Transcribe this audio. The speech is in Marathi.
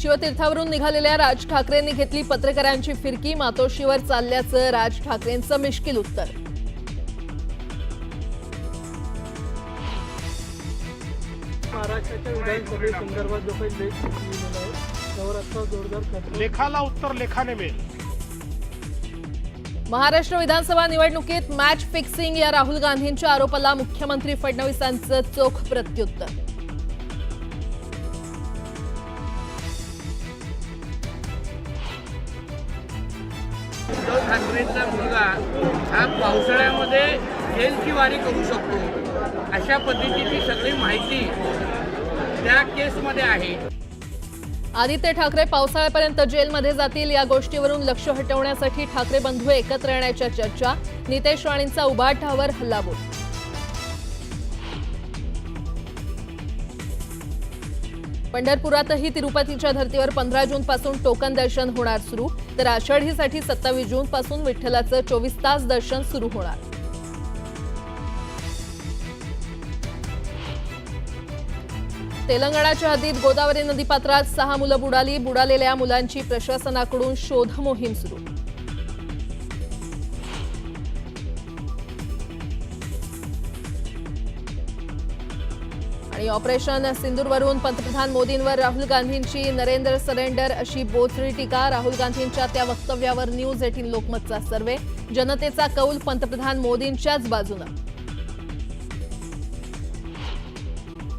शिवतीर्थावरून निघालेल्या राज ठाकरेंनी घेतली पत्रकारांची फिरकी। मातोश्रीवर चालल्याचं राज ठाकरेंचं मिश्किल उत्तर। महाराष्ट्राच्या विधानसभेसंदर्भात जो काही लेख लिहिलेला आहे त्यावर आता जोरदार खटला। लेखाला उत्तर लेखाने मिळेल। महाराष्ट्र विधानसभा निवडणुकीत मॅच फिक्सिंग या राहुल गांधींच्या आरोपाला मुख्यमंत्री फडणवीसांचं चोख प्रत्युत्तर। उद्धव ठाकरेंचा मुलगा हा पावसाळ्यामध्ये जेलची वारी करू शकतो अशा पद्धतीची सगळी माहिती त्या केसमध्ये आहे। आदित्य ठाकरे पावसाळ्यापर्यंत जेलमध्ये जातील या गोष्टीवरून लक्ष हटवण्यासाठी ठाकरे बंधू एकत्र येण्याच्या चर्चा। नितेश राणेंचा उभाटावर हल्लाबोल। पंढरपुरातही तिरुपतीच्या धर्तीवर 15 जून पासून टोकन दर्शन होणार सुरू, तर आषाढीसाठी 27 जून पासून विठ्ठलाचं 24 तास दर्शन सुरू होणार। तेलंगणाच्या हद्दीत गोदावरी नदीपात्रात 6 मुलं बुडाली। बुडालेल्या मुलांची प्रशासनाकडून शोध मोहीम सुरू। आणि ऑपरेशन सिंदूरवरून पंतप्रधान मोदींवर राहुल गांधींची नरेंद्र सरेंडर अशी बोचरी टीका। राहुल गांधींच्या त्या वक्तव्यावर न्यूज 18 लोकमतचा सर्व्हे। जनतेचा कौल पंतप्रधान मोदींच्याच बाजूने।